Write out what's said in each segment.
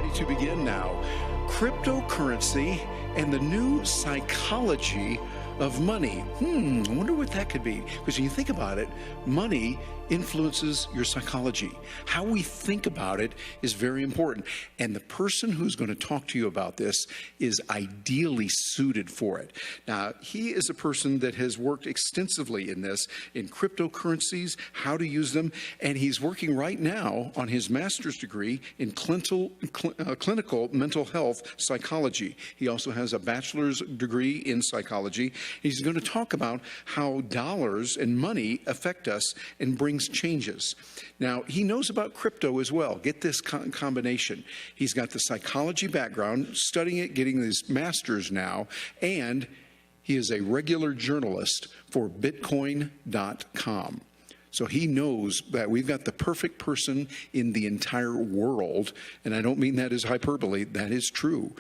ready to begin now. Cryptocurrency and the new psychology of money. I wonder what that could be. Because when you think about it, money influences your psychology. How we think about it is very important. And the person who's going to talk to you about this is ideally suited for it. Now, he is a person that has worked extensively in this, in cryptocurrencies, how to use them, and he's working right now on his master's degree in clinical mental health psychology. He also has a bachelor's degree in psychology. He's going to talk about how dollars and money affect us and brings changes. Now, he knows about crypto as well. Get this combination. He's got the psychology background, studying it, getting his master's now, and he is a regular journalist for Bitcoin.com. So he knows that we've got the perfect person in the entire world, and I don't mean that as hyperbole, that is true,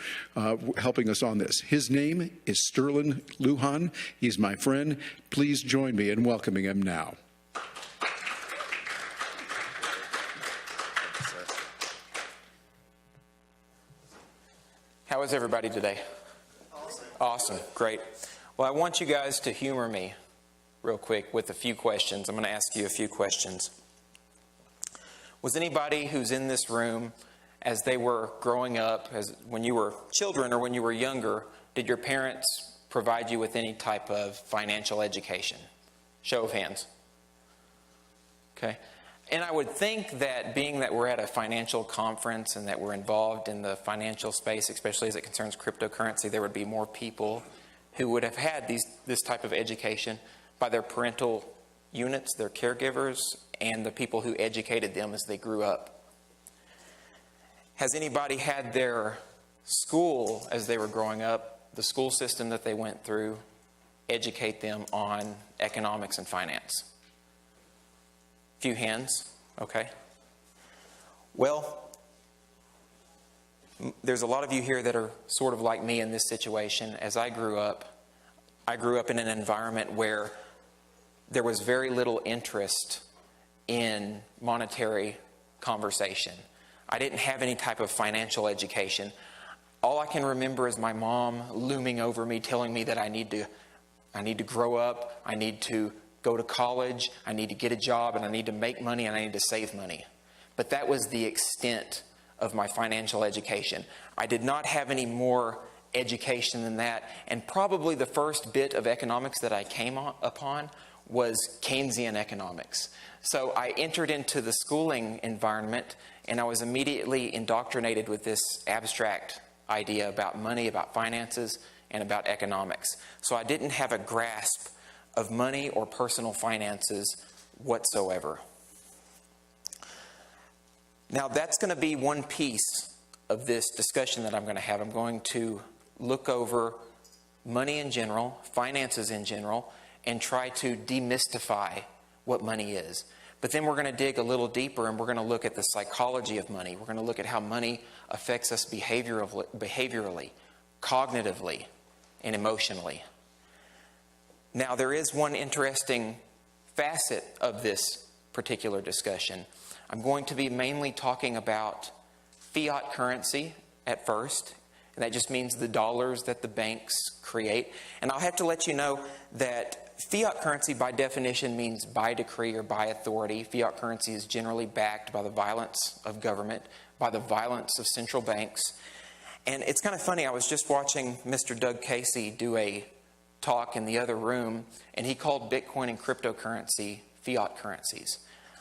helping us on this. His name is Sterling Lujan. He's my friend. Please join me in welcoming him now. How is everybody today? Awesome. Great. Well, I want you guys to humor me real quick with a few questions. I'm going to ask you a few questions. Was anybody who's in this room, as they were growing up, when you were children or when you were younger, did your parents provide you with any type of financial education? Show of hands. Okay. And I would think that being that we're at a financial conference and that we're involved in the financial space, especially as it concerns cryptocurrency, there would be more people who would have had this type of education by their parental units, their caregivers, and the people who educated them as they grew up. Has anybody had their school, as they were growing up, the school system that they went through, educate them on economics and finance? Few hands. Okay. Well, there's a lot of you here that are sort of like me in this situation. As I grew up in an environment where there was very little interest in monetary conversation. I didn't have any type of financial education. All I can remember is my mom looming over me, telling me that I need to grow up, I need to go to college, I need to get a job, and I need to make money, and I need to save money. But that was the extent of my financial education. I did not have any more education than that, and probably the first bit of economics that I came upon was Keynesian economics. So I entered into the schooling environment, and I was immediately indoctrinated with this abstract idea about money, about finances, and about economics. So I didn't have a grasp of money or personal finances whatsoever. Now, that's going to be one piece of this discussion that I'm going to have. I'm going to look over money in general, finances in general, and try to demystify what money is. But then we're going to dig a little deeper, and we're going to look at the psychology of money. We're going to look at how money affects us behaviorally, cognitively, and emotionally. Now, there is one interesting facet of this particular discussion. I'm going to be mainly talking about fiat currency at first, and that just means the dollars that the banks create. And I'll have to let you know that fiat currency by definition means by decree or by authority. Fiat currency is generally backed by the violence of government, by the violence of central banks. And it's kind of funny, I was just watching Mr. Doug Casey do a talk in the other room, and he called Bitcoin and cryptocurrency fiat currencies.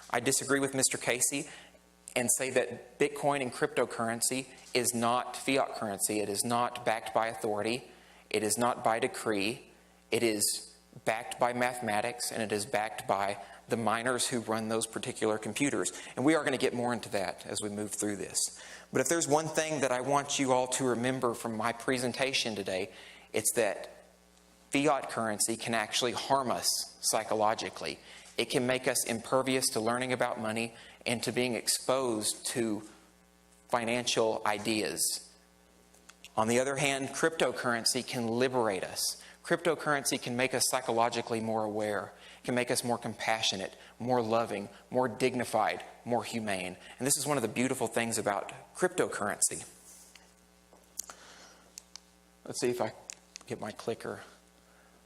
I disagree with Mr. Casey and say that Bitcoin and cryptocurrency is not fiat currency. It is not backed by authority. It is not by decree. It is backed by mathematics, and it is backed by the miners who run those particular computers. And we are going to get more into that as we move through this. But if there's one thing that I want you all to remember from my presentation today, it's that fiat currency can actually harm us psychologically. It can make us impervious to learning about money and to being exposed to financial ideas. On the other hand, cryptocurrency can liberate us. Cryptocurrency can make us psychologically more aware, can make us more compassionate, more loving, more dignified, more humane. And this is one of the beautiful things about cryptocurrency. Let's see if I get my clicker.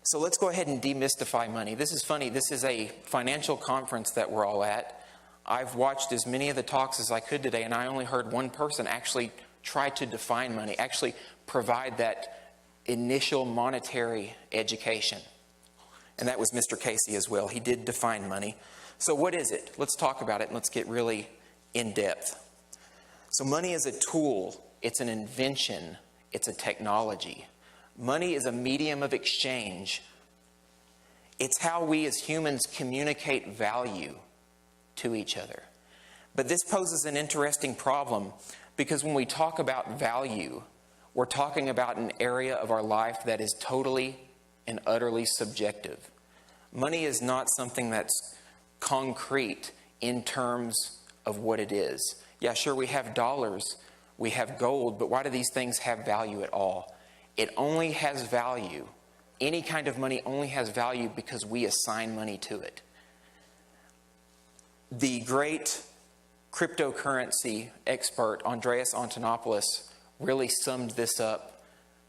So let's go ahead and demystify money. This is funny. This is a financial conference that we're all at. I've watched as many of the talks as I could today, and I only heard one person actually try to define money, actually provide that initial monetary education. And that was Mr. Casey as well. He did define money. So what is it? Let's talk about it, and let's get really in depth. So money is a tool. It's an invention. It's a technology. Money is a medium of exchange. It's how we as humans communicate value to each other. But this poses an interesting problem, because when we talk about value, we're talking about an area of our life that is totally and utterly subjective. Money is not something that's concrete in terms of what it is. Yeah, sure, we have dollars, we have gold, but why do these things have value at all? It only has value. Any kind of money only has value because we assign money to it. The great cryptocurrency expert, Andreas Antonopoulos, really summed this up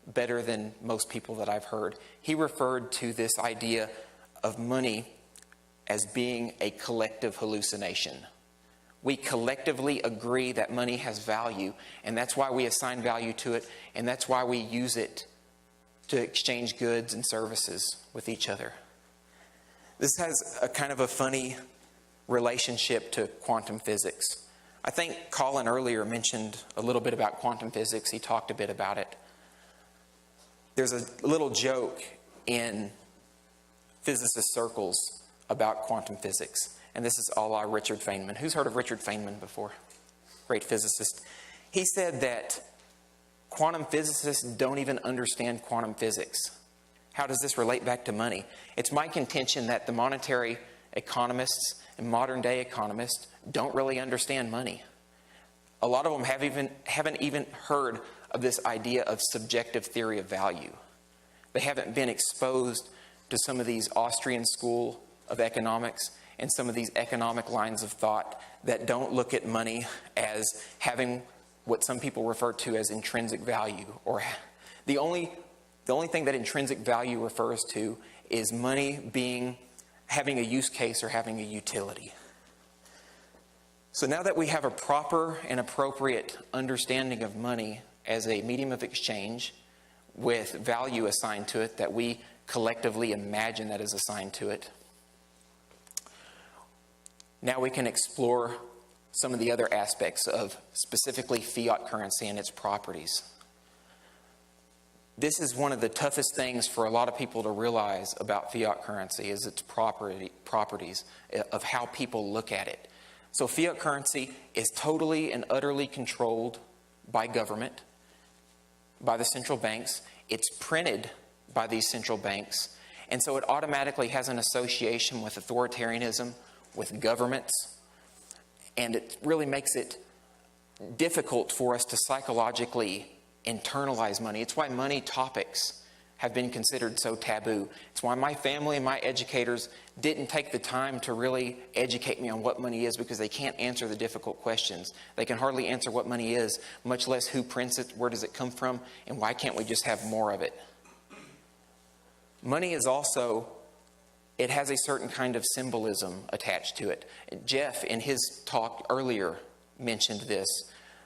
better than most people that I've heard. He referred to this idea of money as being a collective hallucination. We collectively agree that money has value, and that's why we assign value to it, and that's why we use it to exchange goods and services with each other. This has a kind of a funny relationship to quantum physics. I think Colin earlier mentioned a little bit about quantum physics. He talked a bit about it. There's a little joke in physicist circles about quantum physics. And this is a la Richard Feynman. Who's heard of Richard Feynman before? Great physicist. He said that quantum physicists don't even understand quantum physics. How does this relate back to money? It's my contention that the monetary economists and modern day economists don't really understand money. A lot of them haven't even heard of this idea of subjective theory of value. They haven't been exposed to some of these Austrian school of economics and some of these economic lines of thought that don't look at money as having what some people refer to as intrinsic value. Or the only thing that intrinsic value refers to is money having a use case or having a utility. So now that we have a proper and appropriate understanding of money as a medium of exchange with value assigned to it that we collectively imagine that is assigned to it, now we can explore some of the other aspects of specifically fiat currency and its properties. This is one of the toughest things for a lot of people to realize about fiat currency, is its properties of how people look at it. So fiat currency is totally and utterly controlled by government, by the central banks. It's printed by these central banks, and so it automatically has an association with authoritarianism, with governments, and it really makes it difficult for us to psychologically internalize money. It's why money topics have been considered so taboo. It's why my family and my educators didn't take the time to really educate me on what money is, because they can't answer the difficult questions. They can hardly answer what money is, much less who prints it, where does it come from, and why can't we just have more of it? Money is also, it has a certain kind of symbolism attached to it. Jeff, in his talk earlier, mentioned this.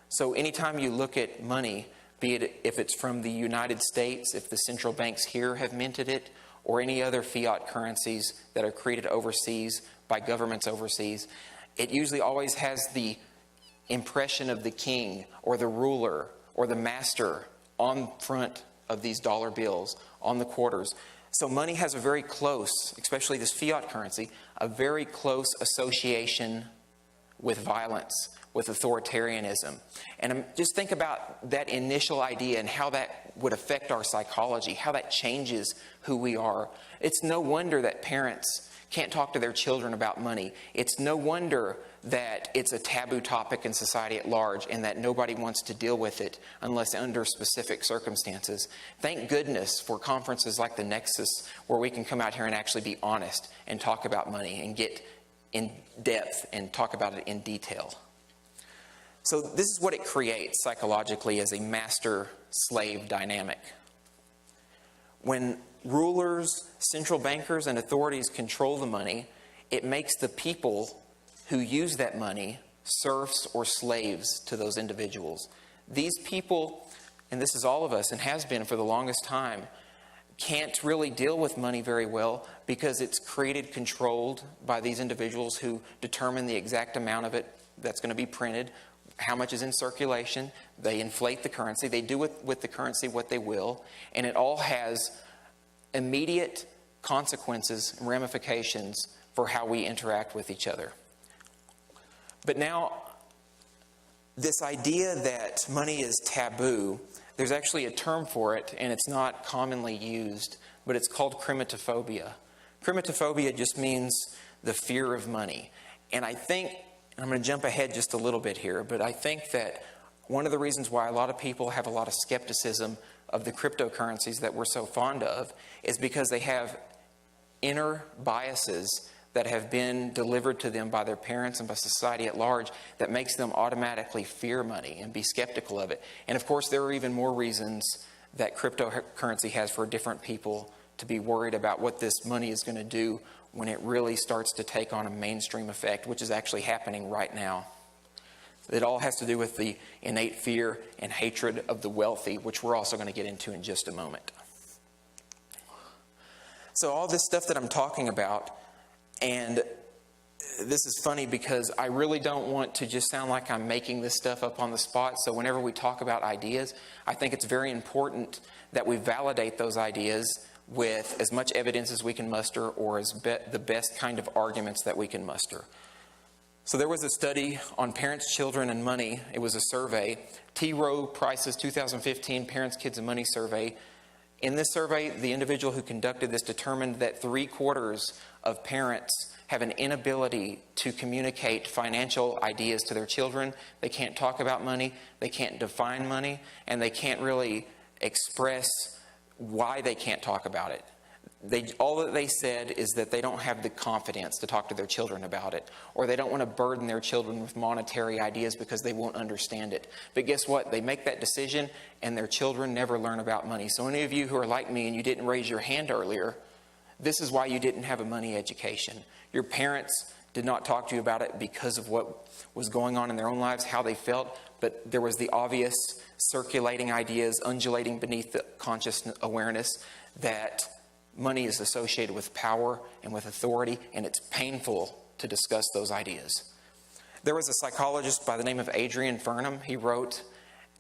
So anytime you look at money, be it if it's from the United States, if the central banks here have minted it, or any other fiat currencies that are created overseas by governments overseas, it usually always has the impression of the king or the ruler or the master on front of these dollar bills, on the quarters. So money has a very close, especially this fiat currency, a very close association with violence, with authoritarianism. And just think about that initial idea and how that would affect our psychology, how that changes who we are. It's no wonder that parents can't talk to their children about money. It's no wonder that it's a taboo topic in society at large and that nobody wants to deal with it unless under specific circumstances. Thank goodness for conferences like the Nexus, where we can come out here and actually be honest and talk about money and get in depth and talk about it in detail. So this is what it creates psychologically as a master-slave dynamic. When rulers, central bankers, and authorities control the money, it makes the people who use that money serfs or slaves to those individuals. These people, and this is all of us and has been for the longest time, can't really deal with money very well because it's created, controlled by these individuals who determine the exact amount of it that's going to be printed, how much is in circulation. They inflate the currency. They do with the currency what they will. And it all has immediate consequences and ramifications for how we interact with each other. But now, this idea that money is taboo, there's actually a term for it, and it's not commonly used, but it's called chromatophobia. Chromatophobia just means the fear of money. And I think, I'm going to jump ahead just a little bit here, but I think that one of the reasons why a lot of people have a lot of skepticism of the cryptocurrencies that we're so fond of is because they have inner biases that have been delivered to them by their parents and by society at large that makes them automatically fear money and be skeptical of it. And of course, there are even more reasons that cryptocurrency has for different people to be worried about what this money is going to do when it really starts to take on a mainstream effect, which is actually happening right now. It all has to do with the innate fear and hatred of the wealthy, which we're also going to get into in just a moment. So all this stuff that I'm talking about, and this is funny because I really don't want to just sound like I'm making this stuff up on the spot. So whenever we talk about ideas, I think it's very important that we validate those ideas with as much evidence as we can muster, or as the best kind of arguments that we can muster. So there was a study on parents, children, and money. It was a survey. T. Rowe Price's 2015 Parents, Kids, and Money survey. In this survey, the individual who conducted this determined that 3/4 of parents have an inability to communicate financial ideas to their children. They can't talk about money, they can't define money, and they can't really express why they can't talk about it. All that they said is that they don't have the confidence to talk to their children about it, or they don't want to burden their children with monetary ideas because they won't understand it. But guess what? They make that decision and their children never learn about money. So any of you who are like me and you didn't raise your hand earlier, this is why you didn't have a money education. Your parents did not talk to you about it because of what was going on in their own lives, how they felt, but there was the obvious circulating ideas undulating beneath the conscious awareness that money is associated with power and with authority, and it's painful to discuss those ideas. There was a psychologist by the name of Adrian Furnham. He wrote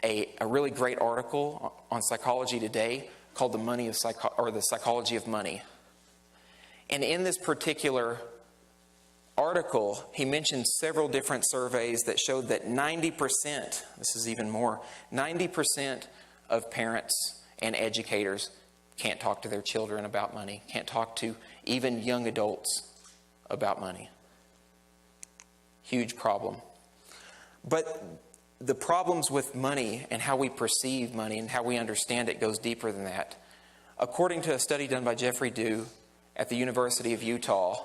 a really great article on Psychology Today called The Psychology of Money. And in this particular article, he mentioned several different surveys that showed that 90%, this is even more, 90% of parents and educators can't talk to their children about money, can't talk to even young adults about money. Huge problem. But the problems with money and how we perceive money and how we understand it goes deeper than that. According to a study done by Jeffrey Dew at the University of Utah,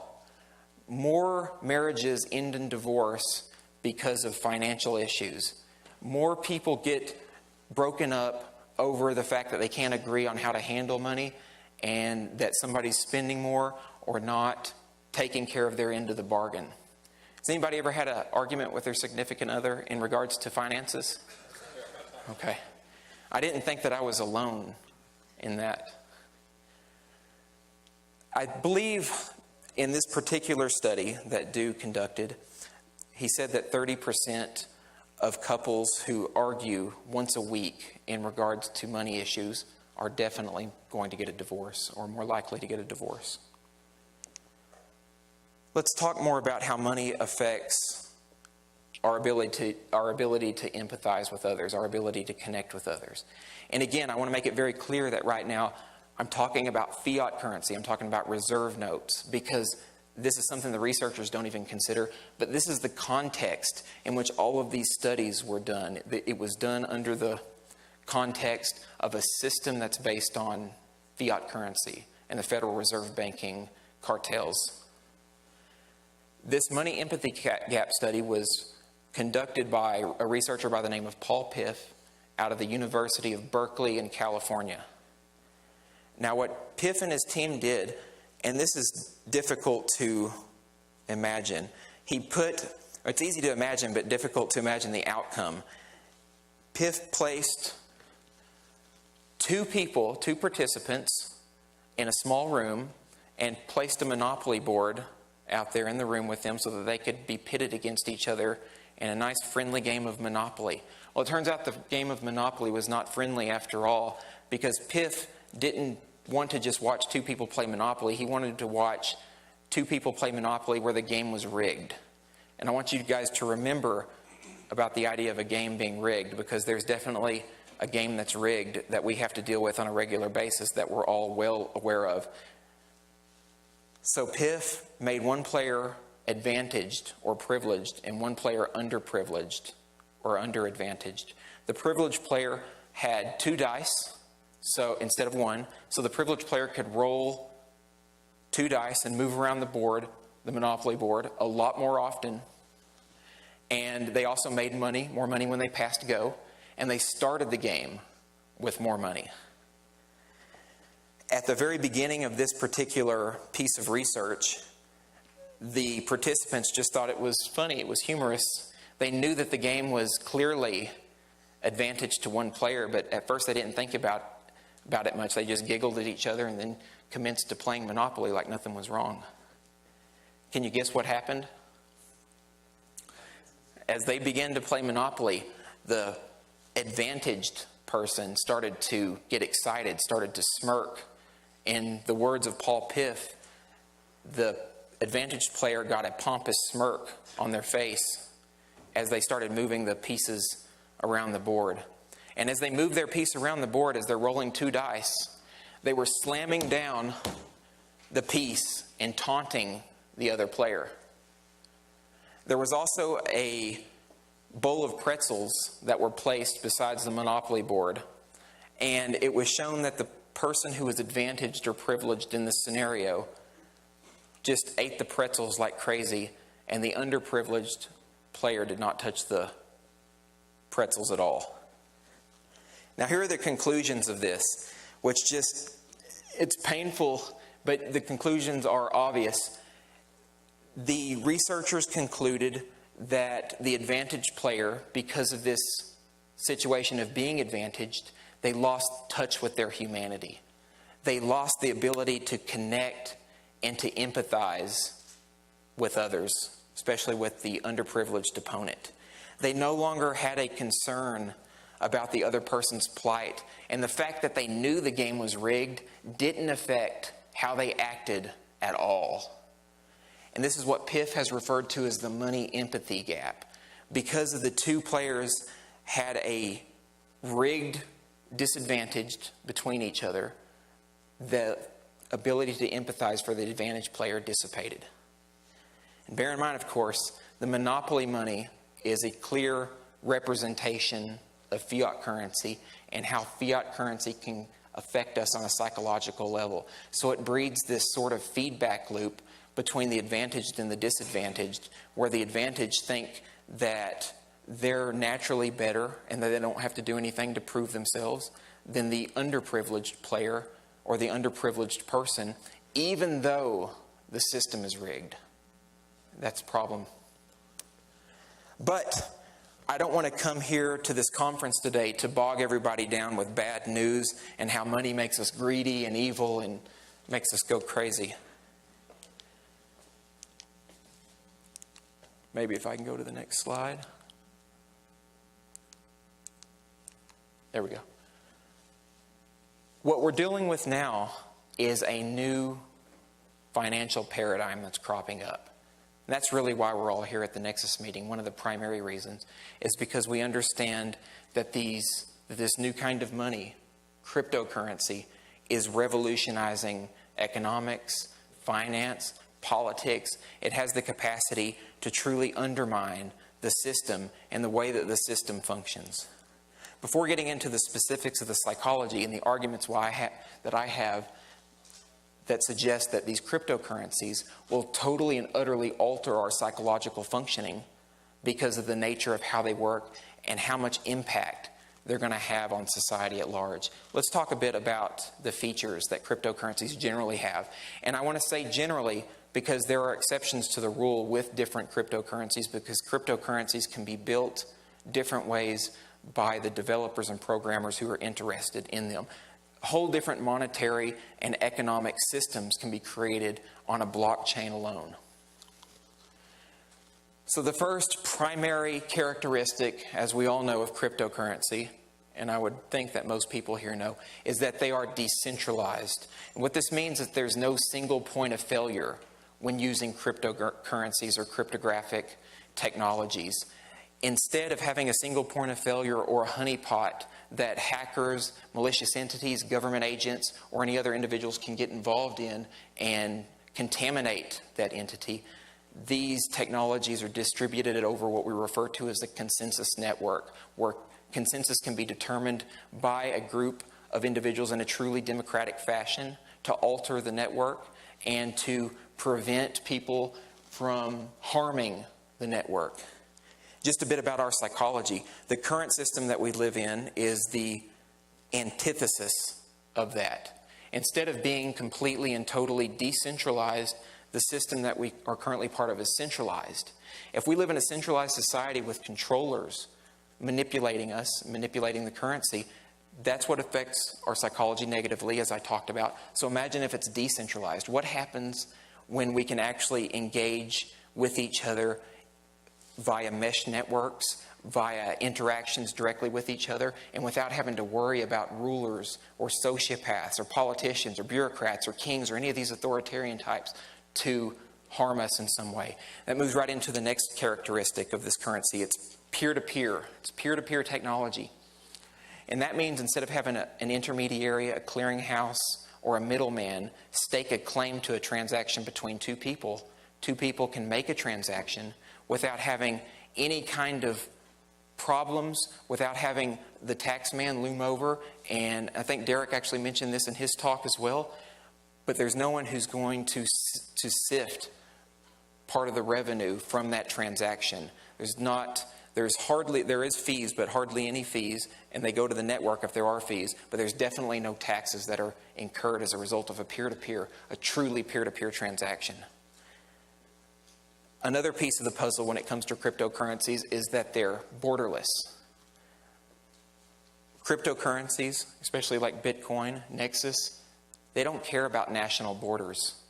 more marriages end in divorce because of financial issues. More people get broken up over the fact that they can't agree on how to handle money and that somebody's spending more or not taking care of their end of the bargain. Has anybody ever had an argument with their significant other in regards to finances? Okay. I didn't think that I was alone in that. I believe in this particular study that Dew conducted, he said that 30% of couples who argue once a week in regards to money issues are definitely going to get a divorce, or more likely to get a divorce. Let's talk more about how money affects our ability to empathize with others, our ability to connect with others. And again, I want to make it very clear that right now I'm talking about fiat currency, I'm talking about reserve notes, because this is something the researchers don't even consider, but this is the context in which all of these studies were done. It was done under the context of a system that's based on fiat currency and the Federal Reserve banking cartels. This money empathy gap study was conducted by a researcher by the name of Paul Piff out of the University of Berkeley in California. Now, what Piff and his team did, and this is difficult to imagine, it's easy to imagine but difficult to imagine the outcome. Piff placed two participants in a small room and placed a Monopoly board out there in the room with them so that they could be pitted against each other in a nice friendly game of Monopoly. Well, it turns out the game of Monopoly was not friendly after all, because Piff didn't want to just watch two people play Monopoly. He wanted to watch two people play Monopoly where the game was rigged. And I want you guys to remember about the idea of a game being rigged, because there's definitely a game that's rigged that we have to deal with on a regular basis that we're all well aware of. So Piff made one player advantaged or privileged and one player underprivileged or underadvantaged. The privileged player had 2 dice, so instead of 1, so the privileged player could roll 2 dice and move around the board, the Monopoly board, a lot more often. And they also made more money when they passed go, and they started the game with more money. At the very beginning of this particular piece of research, the participants just thought it was funny, it was humorous. They knew that the game was clearly advantage to one player, but at first they didn't think about it much. They just giggled at each other and then commenced to playing Monopoly like nothing was wrong. Can you guess what happened? As they began to play Monopoly, the advantaged person started to get excited, started to smirk. In the words of Paul Piff, the advantaged player got a pompous smirk on their face as they started moving the pieces around the board. And as they moved their piece around the board, as they're rolling 2 dice, they were slamming down the piece and taunting the other player. There was also a bowl of pretzels that were placed besides the Monopoly board, and it was shown that the person who was advantaged or privileged in this scenario just ate the pretzels like crazy, and the underprivileged player did not touch the pretzels at all. Now, here are the conclusions of this, which it's painful, but the conclusions are obvious. The researchers concluded that the advantaged player, because of this situation of being advantaged, they lost touch with their humanity. They lost the ability to connect and to empathize with others, especially with the underprivileged opponent. They no longer had a concern about the other person's plight, and the fact that they knew the game was rigged didn't affect how they acted at all. And this is what Piff has referred to as the money empathy gap. Because of the 2 players had a rigged disadvantage between each other, the ability to empathize for the advantaged player dissipated. And bear in mind, of course, the monopoly money is a clear representation of fiat currency and how fiat currency can affect us on a psychological level. So it breeds this sort of feedback loop between the advantaged and the disadvantaged, where the advantaged think that they're naturally better and that they don't have to do anything to prove themselves than the underprivileged player or the underprivileged person, even though the system is rigged. That's a problem. But I don't want to come here to this conference today to bog everybody down with bad news and how money makes us greedy and evil and makes us go crazy. Maybe if I can go to the next slide. There we go. What we're dealing with now is a new financial paradigm that's cropping up. And that's really why we're all here at the Nexus meeting. One of the primary reasons is because we understand that this new kind of money, cryptocurrency, is revolutionizing economics, finance, politics. It has the capacity to truly undermine the system and the way that the system functions. Before getting into the specifics of the psychology and the arguments that I have, that suggest that these cryptocurrencies will totally and utterly alter our psychological functioning because of the nature of how they work and how much impact they're going to have on society at large. Let's talk a bit about the features that cryptocurrencies generally have. And I want to say generally because there are exceptions to the rule with different cryptocurrencies, because cryptocurrencies can be built different ways by the developers and programmers who are interested in them. Whole different monetary and economic systems can be created on a blockchain alone. So the first primary characteristic, as we all know, of cryptocurrency, and I would think that most people here know, is that they are decentralized. And what this means is there's no single point of failure when using cryptocurrencies or cryptographic technologies. Instead of having a single point of failure or a honeypot that hackers, malicious entities, government agents, or any other individuals can get involved in and contaminate that entity, these technologies are distributed over what we refer to as the consensus network, where consensus can be determined by a group of individuals in a truly democratic fashion to alter the network and to prevent people from harming the network. Just a bit about our psychology. The current system that we live in is the antithesis of that. Instead of being completely and totally decentralized, the system that we are currently part of is centralized. If we live in a centralized society with controllers manipulating us, manipulating the currency, that's what affects our psychology negatively, as I talked about. So imagine if it's decentralized. What happens when we can actually engage with each other via mesh networks, via interactions directly with each other, and without having to worry about rulers or sociopaths or politicians or bureaucrats or kings or any of these authoritarian types to harm us in some way? That moves right into the next characteristic of this currency. It's peer-to-peer. It's peer-to-peer technology. And that means instead of having an intermediary, a clearinghouse, or a middleman stake a claim to a transaction between two people can make a transaction without having any kind of problems, without having the tax man loom over. And I think Derek actually mentioned this in his talk as well. But there's no one who's going to sift part of the revenue from that transaction. There is fees, but hardly any fees, and they go to the network if there are fees, but there's definitely no taxes that are incurred as a result of a peer-to-peer, a truly peer-to-peer transaction. Another piece of the puzzle when it comes to cryptocurrencies is that they're borderless. Cryptocurrencies, especially like Bitcoin, Nexus, they don't care about national borders.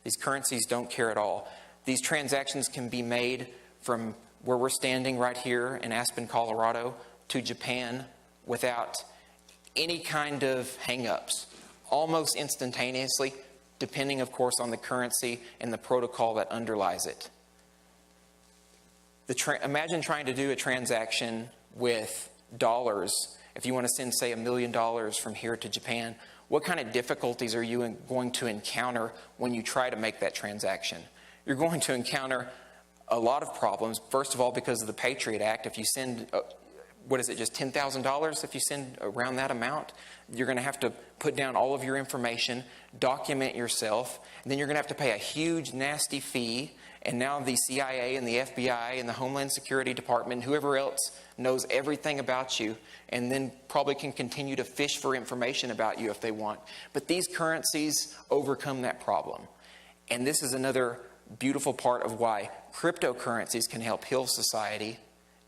These currencies don't care at all. These transactions can be made from where we're standing right here in Aspen, Colorado, to Japan without any kind of hang-ups, almost instantaneously, depending, of course, on the currency and the protocol that underlies it. Imagine trying to do a transaction with dollars. If you want to send, say, $1 million from here to Japan, what kind of difficulties are you going to encounter when you try to make that transaction? You're going to encounter a lot of problems. First of all, because of the Patriot Act. If you send, just $10,000 if you send around that amount? You're going to have to put down all of your information, document yourself, and then you're going to have to pay a huge, nasty fee. And now the CIA and the FBI and the Homeland Security Department, whoever else knows everything about you, and then probably can continue to fish for information about you if they want. But these currencies overcome that problem. And this is another beautiful part of why cryptocurrencies can help heal society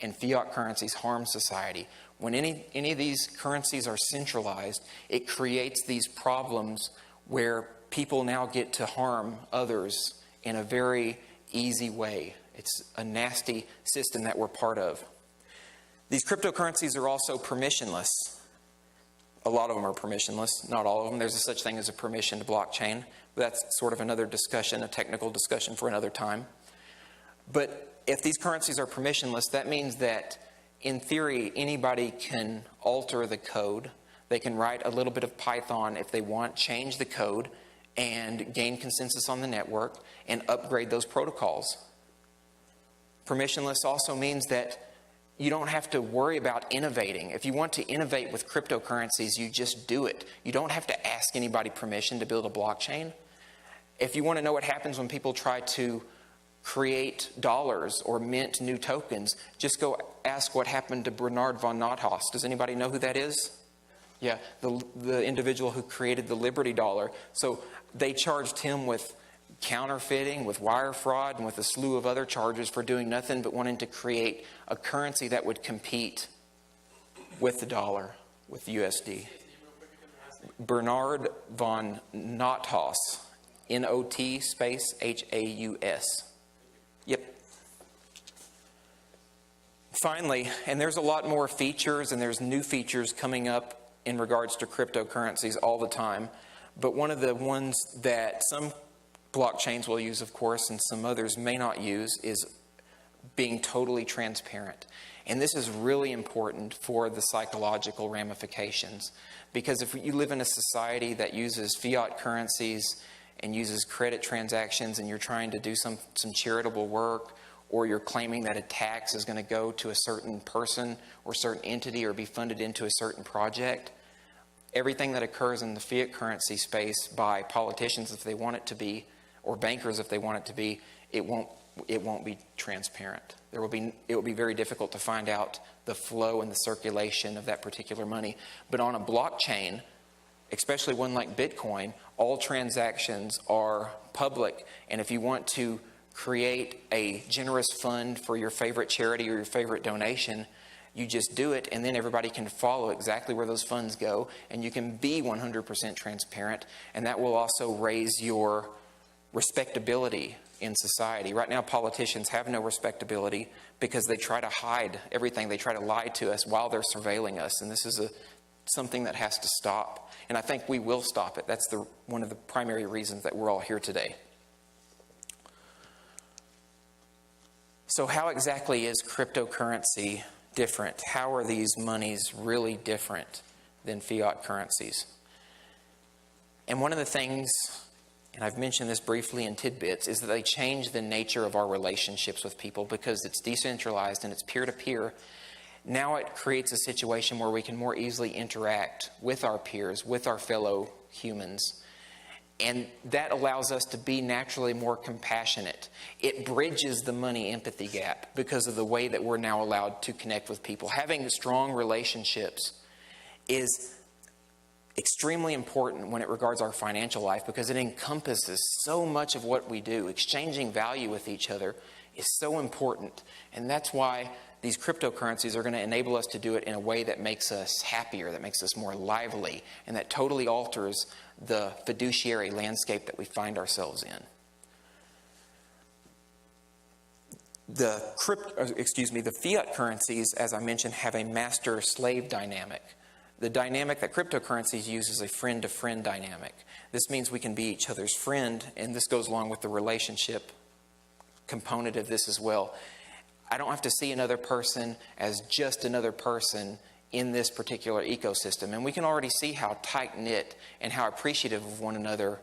and fiat currencies harm society. When any of these currencies are centralized, it creates these problems where people now get to harm others in a very easy way. It's a nasty system that we're part of. These cryptocurrencies are also permissionless. A lot of them are permissionless, not all of them. There's a such thing as a permissioned blockchain. But that's sort of another discussion, a technical discussion for another time. But if these currencies are permissionless, that means that in theory, anybody can alter the code. They can write a little bit of Python if they want, change the code, and gain consensus on the network and upgrade those protocols. Permissionless also means that You don't have to worry about innovating. If you want to innovate with cryptocurrencies, you just do it. You don't have to ask anybody permission to build a blockchain. If you want to know what happens when people try to create dollars or mint new tokens, just go ask what happened to Bernard von Nothaus. Does anybody know who that is? Yeah, the individual who created the Liberty Dollar. So they charged him with counterfeiting, with wire fraud, and with a slew of other charges for doing nothing but wanting to create a currency that would compete with the dollar, with USD. Bernard von Nothaus, N-O-T space H-A-U-S. Yep. Finally, and there's a lot more features, and there's new features coming up in regards to cryptocurrencies all the time, but one of the ones that some blockchains will use, of course, and some others may not use, is being totally transparent. And this is really important for the psychological ramifications, because if you live in a society that uses fiat currencies and uses credit transactions, and you're trying to do some charitable work, or you're claiming that a tax is going to go to a certain person or certain entity or be funded into a certain project, everything that occurs in the fiat currency space by politicians, if they want it to be, or bankers if they want it to be, it won't be transparent. It will be very difficult to find out the flow and the circulation of that particular money. But on a blockchain, especially one like Bitcoin, all transactions are public. And if you want to create a generous fund for your favorite charity or your favorite donation, you just do it, and then everybody can follow exactly where those funds go, and you can be 100% transparent, and that will also raise your respectability in society. Right now, politicians have no respectability because they try to hide everything. They try to lie to us while they're surveilling us, and this is something that has to stop. And I think we will stop it. That's one of the primary reasons that we're all here today. So how exactly is cryptocurrency different? How are these monies really different than fiat currencies? And one of the things, and I've mentioned this briefly in tidbits, is that they change the nature of our relationships with people because it's decentralized and it's peer-to-peer. Now it creates a situation where we can more easily interact with our peers, with our fellow humans. And that allows us to be naturally more compassionate. It bridges the money empathy gap because of the way that we're now allowed to connect with people. Having strong relationships is extremely important when it regards our financial life because it encompasses so much of what we do. Exchanging value with each other is so important. And that's why these cryptocurrencies are going to enable us to do it in a way that makes us happier, that makes us more lively, and that totally alters the fiduciary landscape that we find ourselves in. The fiat currencies, as I mentioned, have a master-slave dynamic. The dynamic that cryptocurrencies use is a friend-to-friend dynamic. This means we can be each other's friend, and this goes along with the relationship component of this as well. I don't have to see another person as just another person in this particular ecosystem. And we can already see how tight-knit and how appreciative of one another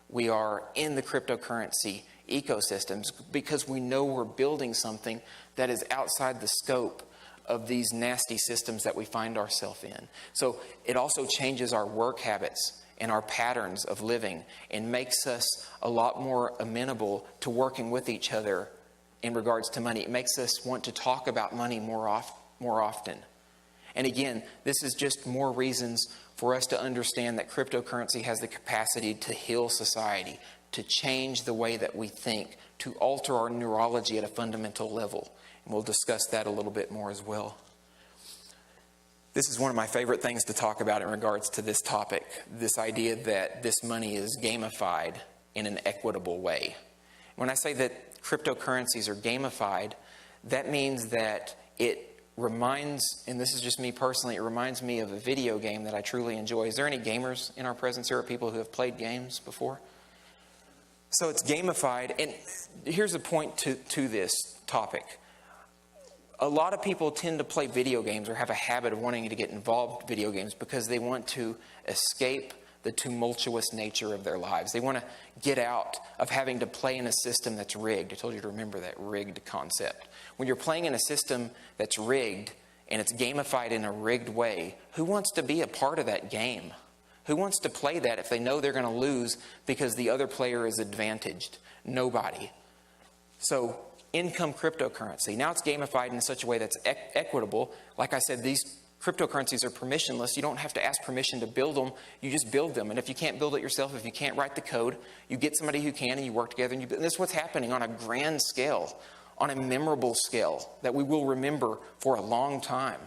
we are in the cryptocurrency ecosystems because we know we're building something that is outside the scope of these nasty systems that we find ourselves in. So it also changes our work habits and our patterns of living and makes us a lot more amenable to working with each other in regards to money. It makes us want to talk about money more often. And again, this is just more reasons for us to understand that cryptocurrency has the capacity to heal society, to change the way that we think, to alter our neurology at a fundamental level. And we'll discuss that a little bit more as well. This is one of my favorite things to talk about in regards to this topic, this idea that this money is gamified in an equitable way. When I say that cryptocurrencies are gamified, that means that it reminds, and this is just me personally, it reminds me of a video game that I truly enjoy. Is there any gamers in our presence here, or people who have played games before? So it's gamified, and here's a point to this topic. A lot of people tend to play video games or have a habit of wanting to get involved in video games because they want to escape the tumultuous nature of their lives. They want to get out of having to play in a system that's rigged. I told you to remember that rigged concept. When you're playing in a system that's rigged and it's gamified in a rigged way, who wants to be a part of that game? Who wants to play that if they know they're going to lose because the other player is advantaged? Nobody. So income cryptocurrency. Now it's gamified in such a way that's equitable. Like I said, these cryptocurrencies are permissionless. You don't have to ask permission to build them. You just build them. And if you can't build it yourself, if you can't write the code, you get somebody who can and you work together. And this is what's happening on a grand scale, on a memorable scale that we will remember for a long time.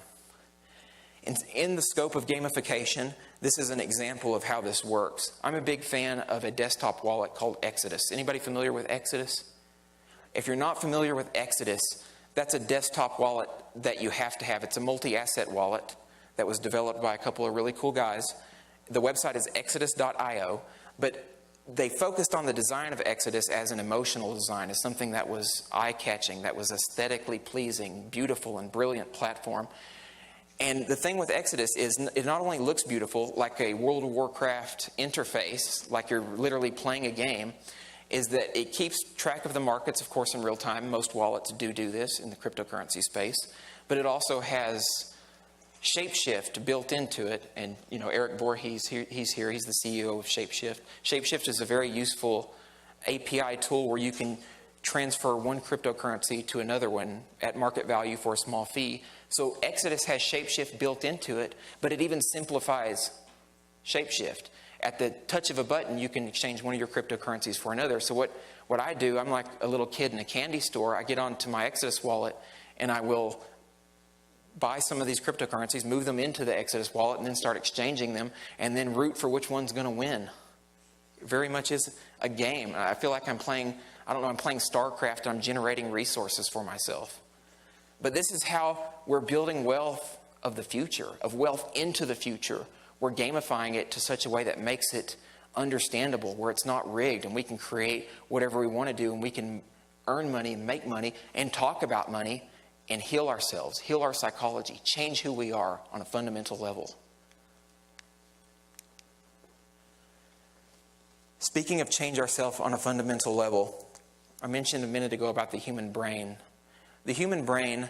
In the scope of gamification, this is an example of how this works. I'm a big fan of a desktop wallet called Exodus. Anybody familiar with Exodus? If you're not familiar with Exodus, that's a desktop wallet that you have to have. It's a multi-asset wallet that was developed by a couple of really cool guys. The website is exodus.io, but they focused on the design of Exodus as an emotional design, as something that was eye-catching, that was aesthetically pleasing, beautiful, and brilliant platform. And the thing with Exodus is it not only looks beautiful, like a World of Warcraft interface, like you're literally playing a game, is that it keeps track of the markets, of course, in real time. Most wallets do this in the cryptocurrency space. But it also has Shapeshift built into it. And, you know, Eric Voorhees, he's here. He's the CEO of Shapeshift. Shapeshift is a very useful API tool where you can transfer one cryptocurrency to another one at market value for a small fee. So Exodus has Shapeshift built into it, but it even simplifies Shapeshift. At the touch of a button, you can exchange one of your cryptocurrencies for another. So what I do, I'm like a little kid in a candy store. I get onto my Exodus wallet and I will buy some of these cryptocurrencies, move them into the Exodus wallet, and then start exchanging them, and then root for which one's going to win. It very much is a game. I feel like I'm playing StarCraft and I'm generating resources for myself. But this is how we're building wealth of the future, of wealth into the future. We're gamifying it to such a way that makes it understandable, where it's not rigged, and we can create whatever we want to do, and we can earn money and make money and talk about money and heal ourselves, heal our psychology, change who we are on a fundamental level. Speaking of change ourselves on a fundamental level, I mentioned a minute ago about the human brain. The human brain,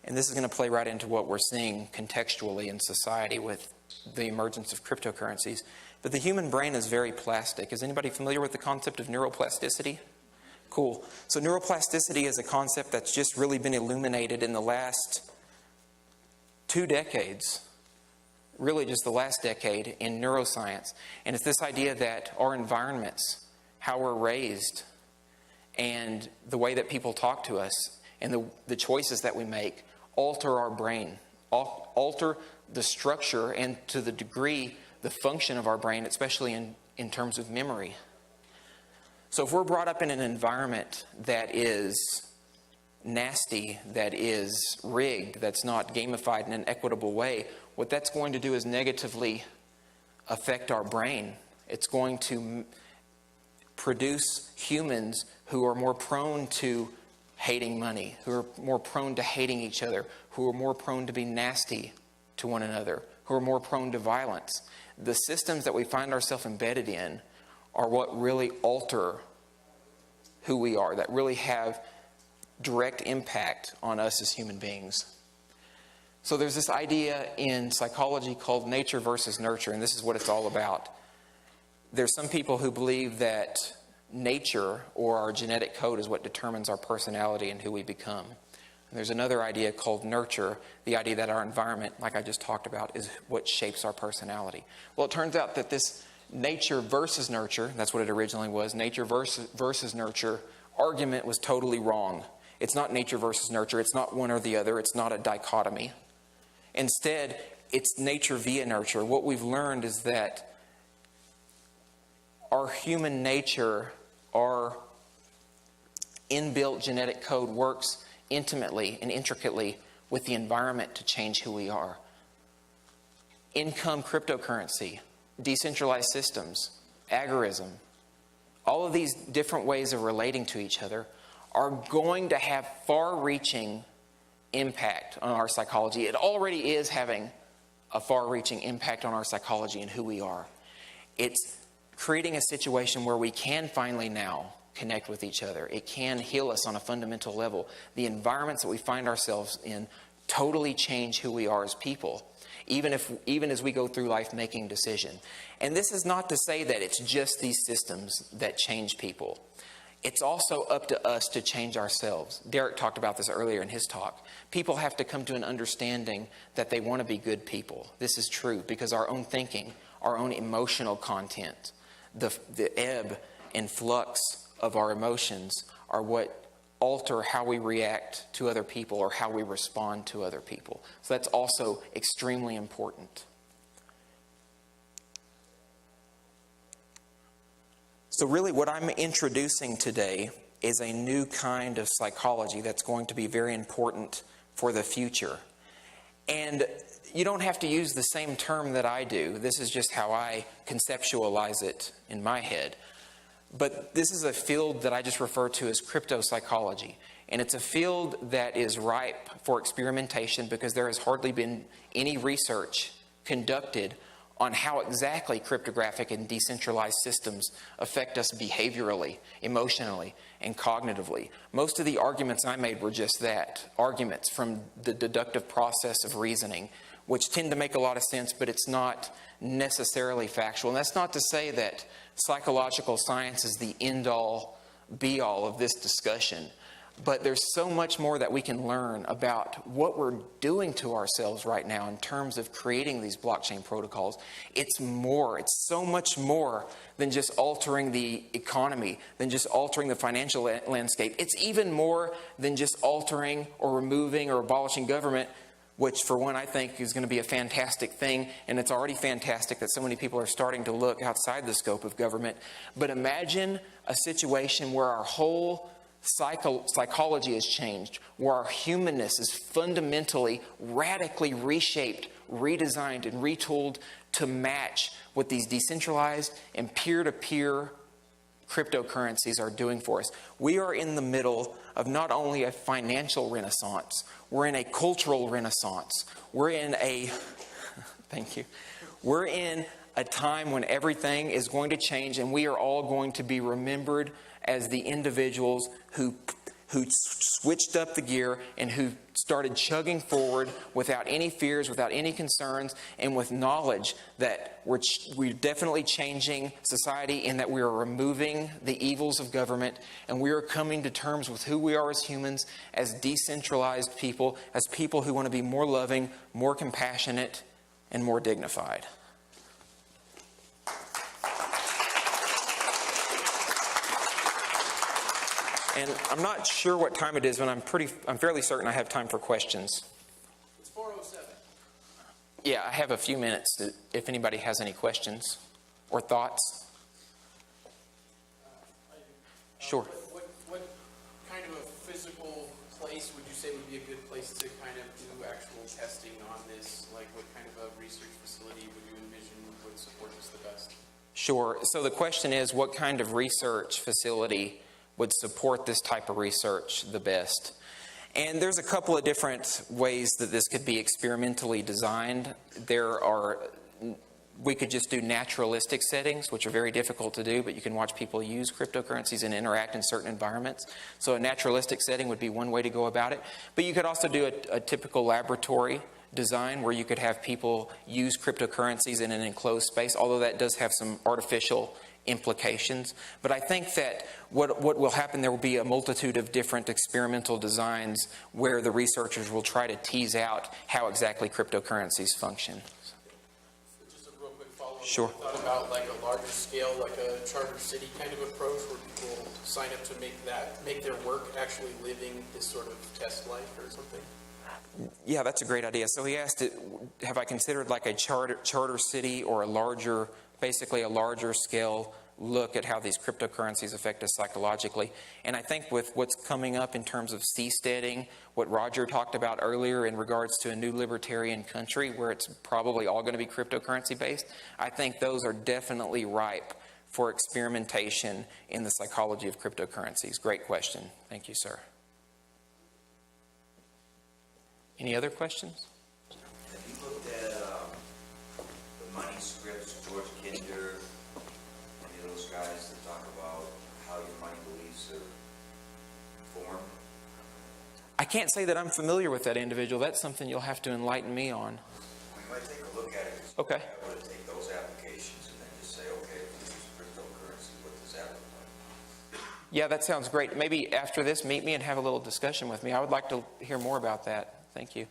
and this is going to play right into what we're seeing contextually in society with the emergence of cryptocurrencies, but the human brain is very plastic. Is anybody familiar with the concept of neuroplasticity? Cool. So neuroplasticity is a concept that's just really been illuminated in the last 2 decades, really just the last decade in neuroscience. And it's this idea that our environments, how we're raised, and the way that people talk to us, and the choices that we make alter our brain, alter the structure and to the degree the function of our brain, especially in terms of memory. So if we're brought up in an environment that is nasty, that is rigged, that's not gamified in an equitable way, what that's going to do is negatively affect our brain. It's going to produce humans who are more prone to hating money, who are more prone to hating each other, who are more prone to be nasty to one another, who are more prone to violence. The systems that we find ourselves embedded in are what really alter who we are, that really have direct impact on us as human beings. So there's this idea in psychology called nature versus nurture, and this is what it's all about. There's some people who believe that nature or our genetic code is what determines our personality and who we become. And there's another idea called nurture, the idea that our environment, like I just talked about, is what shapes our personality. Well, it turns out that this nature versus nurture, that's what it originally was, nature versus nurture argument was totally wrong. It's not nature versus nurture. It's not one or the other. It's not a dichotomy. Instead, it's nature via nurture. What we've learned is that our human nature, our inbuilt genetic code works intimately and intricately with the environment to change who we are. Income cryptocurrency, decentralized systems, agorism, all of these different ways of relating to each other are going to have far-reaching impact on our psychology. It already is having a far-reaching impact on our psychology and who we are. It's creating a situation where we can finally now connect with each other. It can heal us on a fundamental level. The environments that we find ourselves in totally change who we are as people, even as we go through life making decisions. And this is not to say that it's just these systems that change people. It's also up to us to change ourselves. Derek talked about this earlier in his talk. People have to come to an understanding that they want to be good people. This is true because our own thinking, our own emotional content, the ebb and flux of our emotions are what alter how we react to other people or how we respond to other people. So that's also extremely important. So really what I'm introducing today is a new kind of psychology that's going to be very important for the future. And you don't have to use the same term that I do. This is just how I conceptualize it in my head. But this is a field that I just refer to as crypto psychology. And it's a field that is ripe for experimentation because there has hardly been any research conducted on how exactly cryptographic and decentralized systems affect us behaviorally, emotionally, and cognitively. Most of the arguments I made were just that, arguments from the deductive process of reasoning, which tend to make a lot of sense, but it's not necessarily factual. And that's not to say that psychological science is the end-all, be-all of this discussion. But there's so much more that we can learn about what we're doing to ourselves right now in terms of creating these blockchain protocols. It's so much more than just altering the economy, than just altering the financial landscape. It's even more than just altering or removing or abolishing government, which for one I think is going to be a fantastic thing, and it's already fantastic that so many people are starting to look outside the scope of government. But imagine a situation where our whole psychology has changed, where our humanness is fundamentally, radically reshaped, redesigned, and retooled to match what these decentralized and peer-to-peer cryptocurrencies are doing for us. We are in the middle of not only a financial renaissance, we're in a cultural renaissance. We're in a, thank you, we're in a time when everything is going to change and we are all going to be remembered as the individuals who switched up the gear and who started chugging forward without any fears, without any concerns, and with knowledge that we're definitely changing society in that we are removing the evils of government and we are coming to terms with who we are as humans, as decentralized people, as people who want to be more loving, more compassionate, and more dignified. And I'm not sure what time it is, but I'm fairly certain I have time for questions. It's 4:07. Yeah, I have a few minutes if anybody has any questions or thoughts. Sure. What kind of a physical place would you say would be a good place to kind of do actual testing on this? Like what kind of a research facility would you envision would support this the best? Sure. So the question is, what kind of research facility would support this type of research the best? And there's a couple of different ways that this could be experimentally designed. We could just do naturalistic settings, which are very difficult to do, but you can watch people use cryptocurrencies and interact in certain environments. So a naturalistic setting would be one way to go about it. But you could also do a typical laboratory design where you could have people use cryptocurrencies in an enclosed space, although that does have some artificial implications. But I think that what will happen, there will be a multitude of different experimental designs where the researchers will try to tease out how exactly cryptocurrencies function. Just a real quick follow-up. Sure. I thought about like a larger scale, like a charter city kind of approach where people sign up to make their work actually living this sort of test life or something. Yeah, that's a great idea. So he asked, have I considered like a charter city or basically a larger scale look at how these cryptocurrencies affect us psychologically? And I think with what's coming up in terms of seasteading, what Roger talked about earlier in regards to a new libertarian country where it's probably all going to be cryptocurrency based, I think those are definitely ripe for experimentation in the psychology of cryptocurrencies. Great question. Thank you, sir. Any other questions? Have you looked at the money scripts, George Kinder, any of those guys that talk about how your money beliefs are formed? I can't say that I'm familiar with that individual. That's something you'll have to enlighten me on. We might take a look at it. Okay. I want to take those applications and then just say, okay, if we use cryptocurrency, what does that look like? Yeah, that sounds great. Maybe after this, meet me and have a little discussion with me. I would like to hear more about that. Thank you.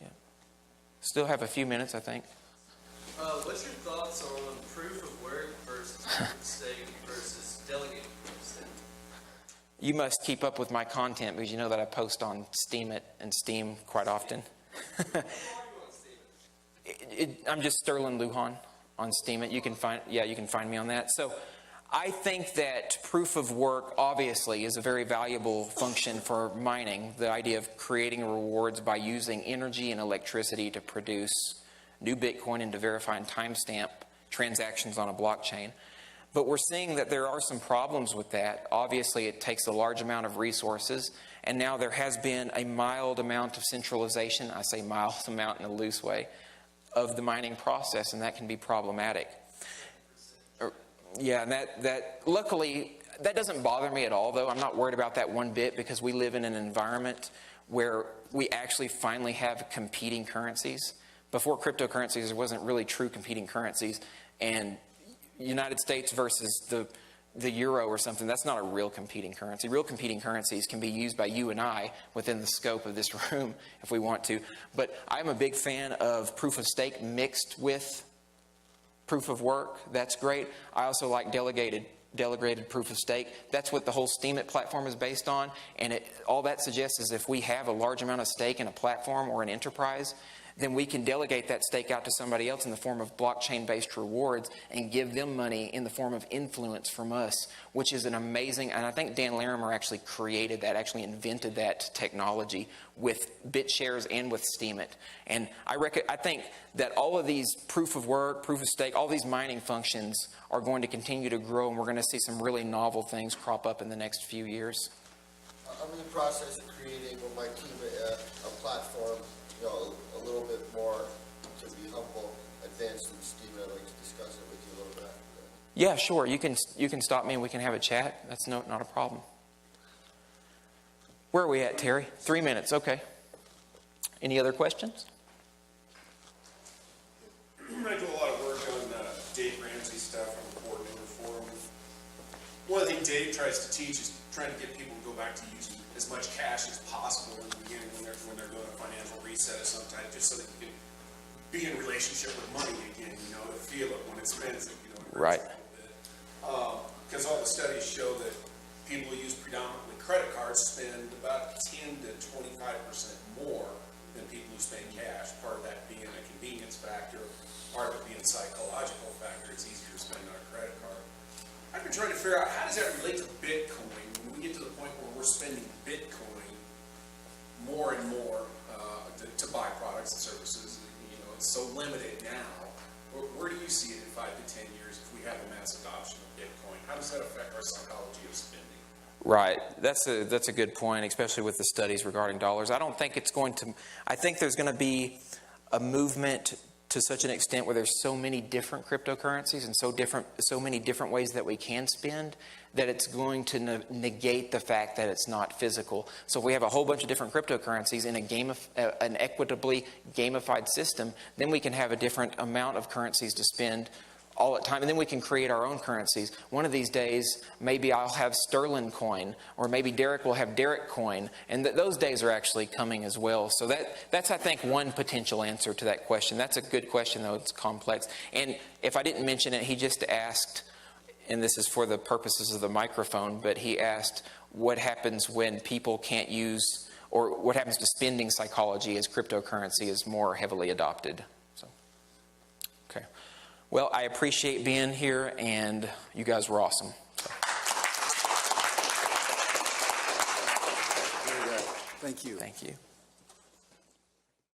Yeah. Still have a few minutes, I think. What's your thoughts on proof of work versus proof of stake versus delegating proof of stake? You must keep up with my content because you know that I post on Steemit and Steam quite often. I'm just Sterling Lujan on Steemit. You can find me on that. So I think that proof of work obviously is a very valuable function for mining. The idea of creating rewards by using energy and electricity to produce new Bitcoin and to verify and timestamp transactions on a blockchain. But we're seeing that there are some problems with that. Obviously, it takes a large amount of resources, and now there has been a mild amount of centralization, I say mild amount in a loose way, of the mining process, and that can be problematic. Yeah, and that luckily, that doesn't bother me at all, though. I'm not worried about that one bit because we live in an environment where we actually finally have competing currencies. Before cryptocurrencies, there wasn't really true competing currencies, and United States versus the euro or something, that's not a real competing currency. Real competing currencies can be used by you and I within the scope of this room if we want to. But I'm a big fan of proof of stake mixed with proof of work. That's great. I also like delegated proof of stake. That's what the whole Steemit platform is based on. And all that suggests is if we have a large amount of stake in a platform or an enterprise, then we can delegate that stake out to somebody else in the form of blockchain-based rewards and give them money in the form of influence from us, which is an amazing, and I think Dan Larimer actually created that, actually invented that technology with BitShares and with Steemit. And I think that all of these proof of work, proof of stake, all these mining functions are going to continue to grow, and we're going to see some really novel things crop up in the next few years. I'm in the process of creating with my team a platform, a little bit more, to be humble, advanced in Steam. I'd like to discuss it with you a little bit. Yeah, sure. You can stop me and we can have a chat. That's not a problem. Where are we at, Terry? 3 minutes. Okay. Any other questions? I do a lot of work on Dave Ramsey stuff. I'm a coordinator for him. One of the things Dave tries to teach is trying to get people to go back to using as much cash as possible in the beginning when they're doing a financial reset of some type, just so that you can be in relationship with money again, to feel it when it spends it, Right. A little bit. Because all the studies show that people who use predominantly credit cards spend about 10 to 25% more than people who spend cash. Part of that being a convenience factor, part of it being a psychological factor. It's easier to spend on a credit card. I've been trying to figure out, how does that relate to Bitcoin? When we get to the point where we're spending Bitcoin more and more to buy products and services, it's so limited now. Where do you see it in 5 to 10 years if we have a mass adoption of Bitcoin? How does that affect our psychology of spending? Right. That's a good point, especially with the studies regarding dollars. I don't think it's going to. I think there's going to be a movement to such an extent where there's so many different cryptocurrencies and so many different ways that we can spend, that it's going to negate the fact that it's not physical. So if we have a whole bunch of different cryptocurrencies in an equitably gamified system, then we can have a different amount of currencies to spend all at time, and then we can create our own currencies. One of these days, maybe I'll have Sterling coin, or maybe Derek will have Derek coin, and those days are actually coming as well. So that's, I think, one potential answer to that question. That's a good question, though. It's complex. And if I didn't mention it, he just asked, and this is for the purposes of the microphone, but he asked what happens when people can't use, or what happens to spending psychology as cryptocurrency is more heavily adopted. So, okay. Well, I appreciate being here, and you guys were awesome. Very good. Thank you. Thank you.